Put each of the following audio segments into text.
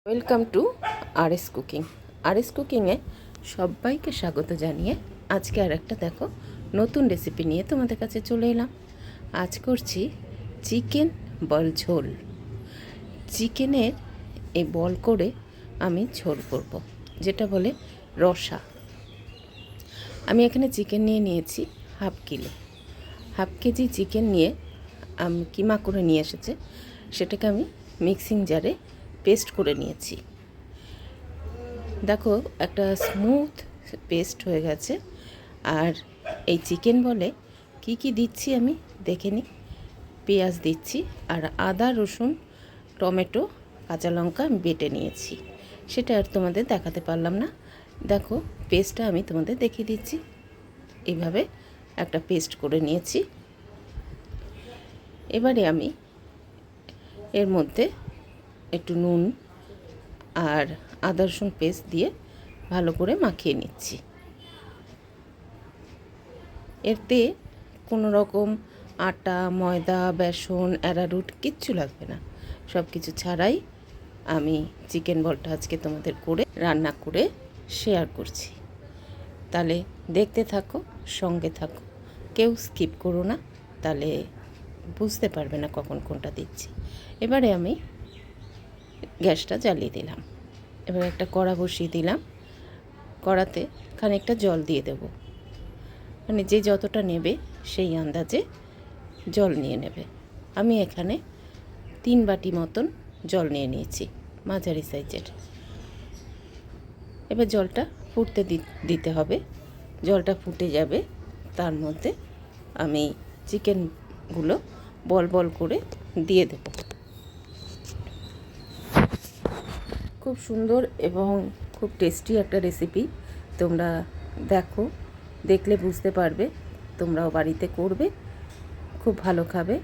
Welcome to RS cooking. RS কুকিংয়ে সবাইকে স্বাগত জানিয়ে আজকে আর একটা দেখো নতুন রেসিপি নিয়ে তোমাদের কাছে চলে এলাম। আজ করছি চিকেন বল ঝোল। চিকেনের এই বল করে আমি ঝোল করব, যেটা বলে রসা। আমি এখানে চিকেন নিয়ে নিয়েছি হাফ কেজি চিকেন নিয়ে আমি কিমা করে নিয়ে এসেছে, সেটাকে আমি মিক্সিং জারে পেস্ট করে নিয়েছি। দেখো একটা স্মুথ পেস্ট হয়ে গেছে। আর এই চিকেন বলে কি কি দিচ্ছি আমি দেখে নিই। পেঁয়াজ দিচ্ছি আর আদা রসুন টমেটো কাঁচা লঙ্কা আমি বেটে নিয়েছি, সেটা আর তোমাদের দেখাতে পারলাম না। দেখো পেস্টটা আমি তোমাদের দেখিয়ে দিচ্ছি। এইভাবে একটা পেস্ট করে নিয়েছি। এবারে আমি এর মধ্যে একটু নুন আর আদা রসুন পেস্ট দিয়ে ভালো করে মাখিয়ে নিচ্ছি। এতে কোনো রকম আটা ময়দা বেসন অ্যারারুট কিচ্ছু লাগবে না। সব কিছু ছাড়াই আমি চিকেন বলটা আজকে তোমাদের করে রান্না করে শেয়ার করছি। তাহলে দেখতে থাকো, সঙ্গে থাকো, কেউ স্কিপ করো না, তাহলে বুঝতে পারবে না কখন কোনটা দিচ্ছি। এবারে আমি গ্যাসটা জ্বালিয়ে দিলাম। এবার একটা কড়া বসিয়ে দিলাম। কড়াতে খানিকটা জল দিয়ে দেব, মানে যে যতটা নেবে সেই আন্দাজে জল নিয়ে নেবে। আমি এখানে 3 বাটি মতন জল নিয়ে নিয়েছি, মাঝারি সাইজের। এবার জলটা ফুটতে দিতে হবে। জলটা ফুটে যাবে, তার মধ্যে আমি চিকেনগুলো বল বল করে দিয়ে দেব। খুব সুন্দর এবং খুব টেস্টি একটা রেসিপি। তোমরা দেখো, দেখলে বুঝতে পারবে, তোমরাও বাড়িতে করবে, খুব ভালো খাবে।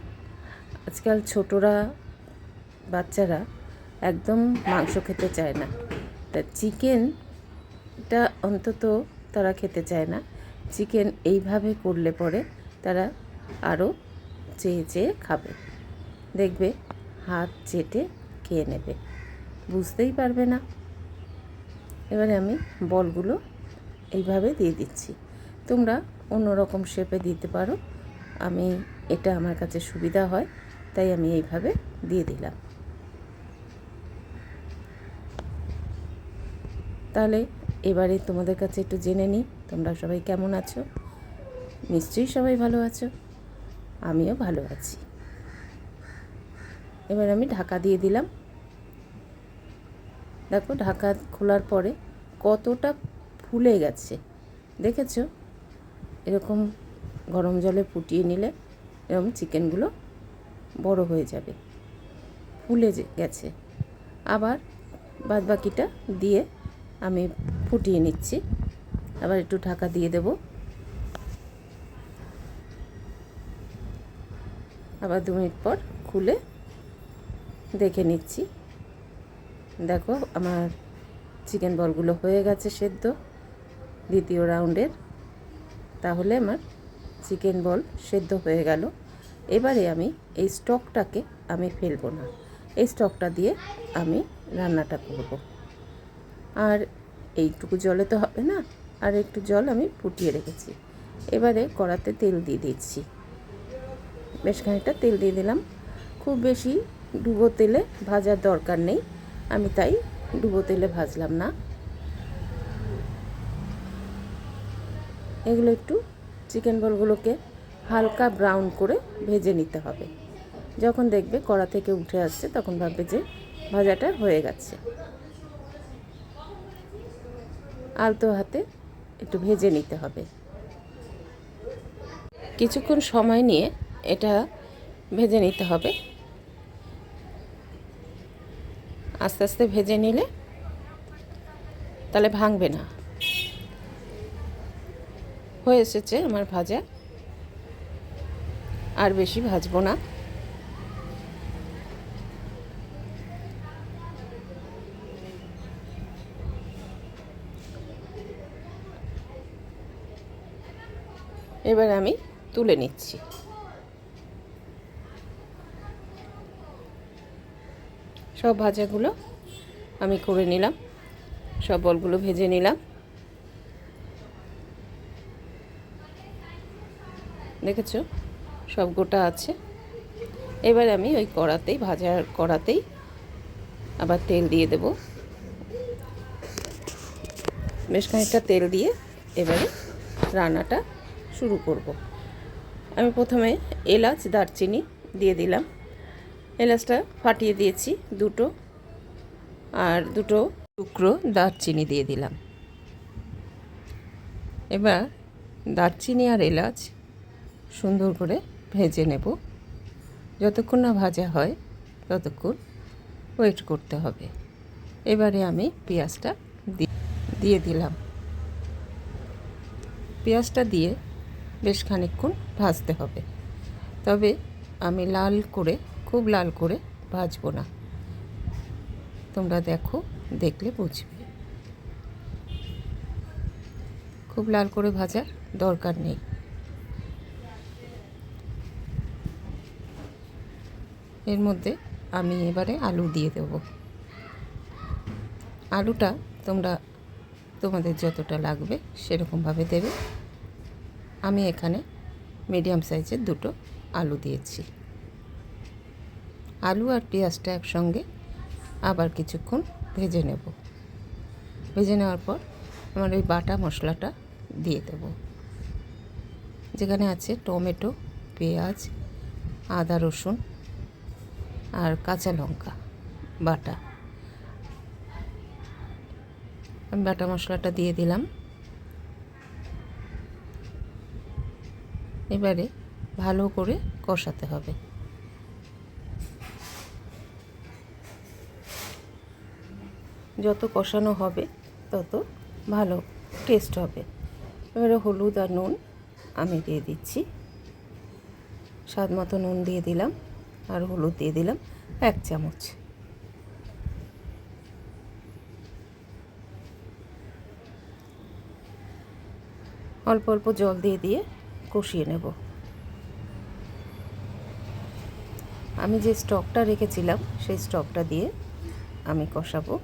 আজকাল ছোটরা বাচ্চারা একদম মাংস খেতে চায় না, তা চিকেনটা অন্তত তারা খেতে চায় না। চিকেন এইভাবে করলে পরে তারা আরও চেয়ে চেয়ে খাবে, দেখবে হাত চেটে খেয়ে নেবে, বুঝতেই পারবে না। এবারে আমি বলগুলো এইভাবে দিয়ে দিচ্ছি। তোমরা অন্য রকম শেপে দিতে পারো, আমি এটা আমার কাছে সুবিধা হয় তাই আমি এইভাবে দিয়ে দিলাম। তাহলে এবারে তোমাদের কাছে একটু জেনে নিই, তোমরা সবাই কেমন আছো। নিশ্চয়ই সবাই ভালো আছো, আমিও ভালো আছি। এবার আমি ঢাকা দিয়ে দিলাম। দেখো ঢাকা খোলার পরে কতটা ফুলে গেছে দেখেছো। এরকম গরম জলে ফুটিয়ে নিলে এরকম চিকেনগুলো বড় হয়ে যাবে, ফুলে গেছে। আবার বাদবাকিটা দিয়ে আমি ফুটিয়ে নিচ্ছি। আবার একটু ঢাকা দিয়ে দেব। আবার 2 মিনিট পর খুলে দেখে নিচ্ছি। দেখো আমার চিকেন বলগুলো হয়ে গেছে সেদ্ধ দ্বিতীয় রাউন্ডের। তাহলে আমার চিকেন বল সেদ্ধ হয়ে গেল। এবারে আমি এই স্টকটাকে আমি ফেলবো না, এই স্টকটা দিয়ে আমি রান্নাটা করব। আর এইটুকু জলে তো হবে না, আর একটু জল আমি ফুটিয়ে রেখেছি। এবারে কড়াতে তেল দিয়ে দিচ্ছি, বেশ খানিকটা তেল দিয়ে দিলাম। খুব বেশি ডুবো তেলে ভাজার দরকার নেই, আমি তাই ডুবো তেলে ভাজলাম না। এগুলো একটু চিকেন বলগুলোকে হালকা ব্রাউন করে ভেজে নিতে হবে। যখন দেখবে কড়া থেকে উঠে আসছে তখন ভাববে যে ভাজাটা হয়ে গেছে। আলতো হাতে একটু ভেজে নিতে হবে। কিছুক্ষণ সময় নিয়ে এটা ভেজে নিতে হবে। আস্তে আস্তে ভেজে নিলে তাহলে ভাঙবে না। হয়ে এসেছে আমার ভাজা, আর বেশি ভাজবো না। এবার আমি তুলে নিচ্ছি। সব ভাজাগুলো আমি করে নিলাম, সব বলগুলো ভেজে নিলাম। দেখেছো সব গোটা আছে। এবার আমি ওই কড়াতেই, ভাজার কড়াতেই আবার তেল দিয়ে দেব। বেশ খানিকটা তেল দিয়ে এবারে রান্নাটা শুরু করব। আমি প্রথমে এলাচ দারচিনি দিয়ে দিলাম। এলাচটা ফাটিয়ে দিয়েছি দুটো, আর দুটো টুকরো দারচিনি দিয়ে দিলাম। এবার দারচিনি আর এলাচ সুন্দর করে ভেজে নেব। যতক্ষণ না ভাজা হয় ততক্ষণ ওয়েট করতে হবে। এবারে আমি পেঁয়াজটা দিয়ে দিলাম। পেঁয়াজটা দিয়ে বেশ খানিকক্ষণ ভাজতে হবে, তবে আমি লাল করে, খুব লাল করে ভাজবো না। তোমরা দেখো, দেখলে বুঝবে। খুব লাল করে ভাজার দরকার নেই। এর মধ্যে আমি এবারে আলু দিয়ে দেব। আলুটা তোমরা তোমাদের যতটা লাগবে সেরকমভাবে দেবে। আমি এখানে মিডিয়াম সাইজের দুটো আলু দিয়েছি। আলু আর পেঁয়াজটা একসঙ্গে আবার কিছুক্ষণ ভেজে নেব। ভেজে নেওয়ার পর আমার ওই বাটা মশলাটা দিয়ে দেব, যেখানে আছে টমেটো, পেঁয়াজ, আদা রসুন আর কাঁচা লঙ্কা বাটা। আমি বাটা মশলাটা দিয়ে দিলাম। এবারে ভালো করে কষাতে হবে। যত কষানো হবে তত ভালো টেস্ট হবে। এবারে হলুদ আর নুন আমি দিয়ে দিচ্ছি। স্বাদ মতো নুন দিয়ে দিলাম, আর হলুদ দিয়ে দিলাম 1 চামচ। অল্প অল্প জল দিয়ে দিয়ে কষিয়ে নেব। আমি যে স্টকটা রেখেছিলাম সেই স্টকটা দিয়ে আমি কষাবো।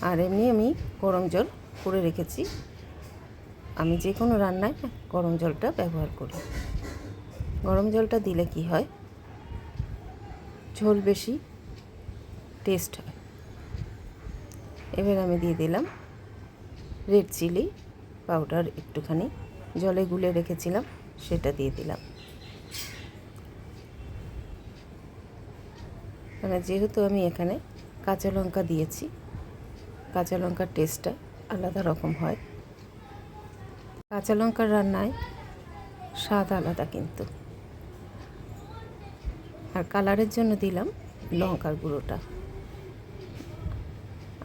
আর এমনি আমি গরম জল করে রেখেছি। আমি যে কোনো রান্নায় গরম জলটা ব্যবহার করি। গরম জলটা দিলে কি হয়, ঝোল বেশি টেস্ট হয়। এবার আমি দিয়ে দিলাম রেড চিলি পাউডার, একটুখানি জলে গুলে রেখেছিলাম, সেটা দিয়ে দিলাম। মানে যেহেতু আমি এখানে কাঁচা লঙ্কা দিয়েছি, কাঁচা লঙ্কার টেস্টটা আলাদা রকম হয়। কাঁচা লঙ্কার রান্নায় স্বাদ আলাদা কিন্তু। আর কালারের জন্য দিলাম লঙ্কার গুঁড়োটা।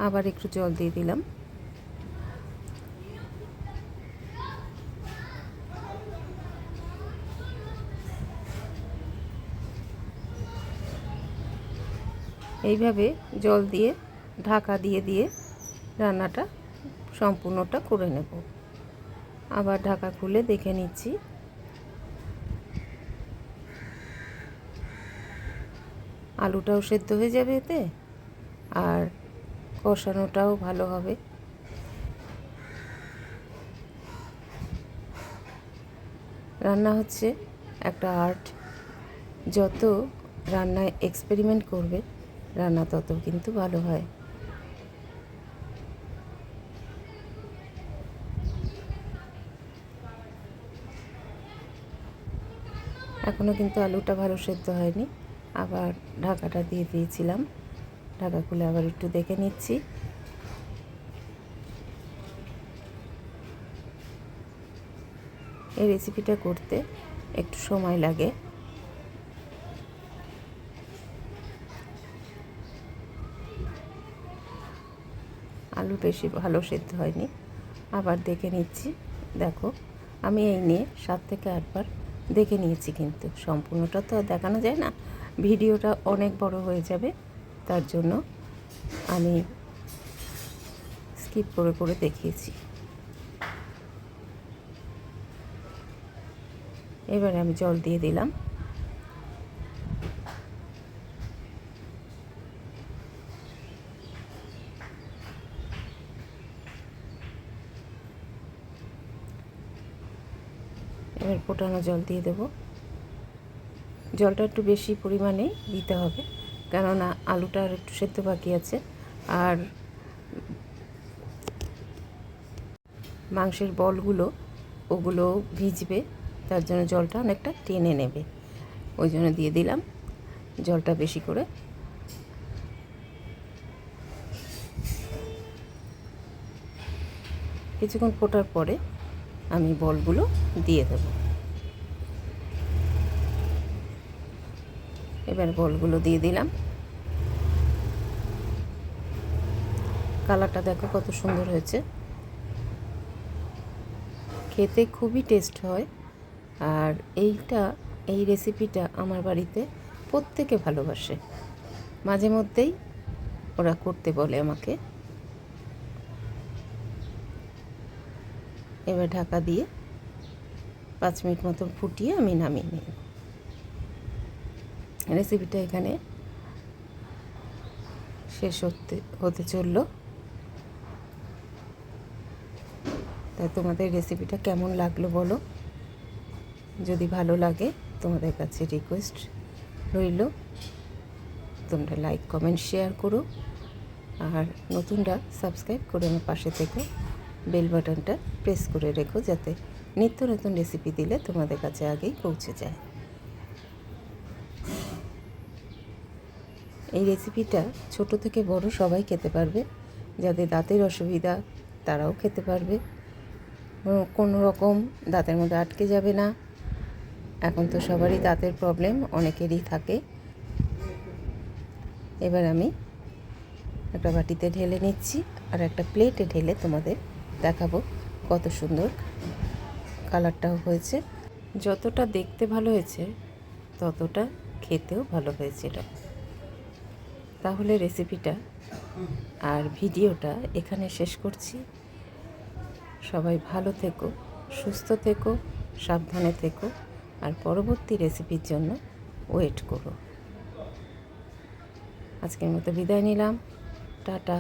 আবার একটু জল দিয়ে দিলাম। এইভাবে জল দিয়ে ঢাকা দিয়ে দিয়ে রান্নাটা সম্পূর্ণটা করে নেব। আবার ঢাকা খুলে দেখে নিচ্ছি। আলুটাও সেদ্ধ হয়ে যাবে এতে, আর কষানোটাও ভালো হবে। রান্না হচ্ছে একটা আর্ট। যত রান্নায় এক্সপেরিমেন্ট করবে রান্না তত কিন্তু ভালো হয়। এখনও কিন্তু আলুটা ভালো সেদ্ধ হয়নি। আবার ঢাকাটা দিয়ে দিয়েছিলাম। ঢাকা খুলে আবার একটু দেখে নিচ্ছি। এই রেসিপিটা করতে একটু সময় লাগে। আলু বেশি ভালো সেদ্ধ হয়নি। আবার দেখে নিচ্ছি। দেখো, আমি এই নিয়ে 7 থেকে 8 বার দেখে নিয়েছি, কিন্তু সম্পূর্ণটা তো আর দেখানো যায় না, ভিডিওটা অনেক বড় হয়ে যাবে। তার জন্য আমি স্কিপ করে করে দেখিয়েছি। এবারে আমি জল দিয়ে দিলাম। এবার ফোটানো জল দিয়ে দেব। জলটা একটু বেশি পরিমাণে দিতে হবে, কেননা আলুটা আর একটু সেদ্ধ বাকি আছে, আর মাংসের বলগুলো ওগুলো ভিজবে, তার জন্য জলটা অনেকটা টেনে নেবে, ওই জন্য দিয়ে দিলাম জলটা বেশি করে। কিছুক্ষণ ফোটার পরে আমি বলগুলো দিয়ে দেব। এবার বলগুলো দিয়ে দিলাম। কালারটা দেখো কত সুন্দর হয়েছে, খেতে খুবই টেস্ট হয়। আর এই রেসিপিটা আমার বাড়িতে প্রত্যেকে ভালোবাসে, মাঝে মধ্যেই ওরা করতে বলে আমাকে। এবার ঢাকা দিয়ে 5 মিনিট মতন ফুটিয়ে আমি নামিয়ে নেব। রেসিপিটা এখানে শেষ হতে চলল। তাই তোমাদের রেসিপিটা কেমন লাগলো বলো। যদি ভালো লাগে তোমাদের কাছে রিকোয়েস্ট রইল, তোমরা লাইক কমেন্ট শেয়ার করো, আর নতুনরা সাবস্ক্রাইব করে আমার পাশে থেকো, বেল বাটনটা প্রেস করে রেখো, যাতে নিত্য নতুন রেসিপি দিলে তোমাদের কাছে আগেই পৌঁছে যায়। এই রেসিপিটা ছোট থেকে বড় সবাই খেতে পারবে, যাদের দাঁতের অসুবিধা তারাও খেতে পারবে, কোনো রকম দাঁতের মধ্যে আটকে যাবে না। এখন তো সবারই দাঁতের প্রবলেম, অনেকেরই থাকে। এবার আমি একটা বাটিতে ঢেলে নিচ্ছি, আর একটা প্লেটে ঢেলে তোমাদের দেখাবো কত সুন্দর কালারটাও হয়েছে। যতটা দেখতে ভালো হয়েছে ততটা খেতেও ভালো হয়েছিল। তাহলে রেসিপিটা আর ভিডিওটা এখানে শেষ করছি। সবাই ভালো থেকো, সুস্থ থেকো, সাবধানে থেকো, আর পরবর্তী রেসিপির জন্য ওয়েট করো। আজকের মতো বিদায় নিলাম, টাটা।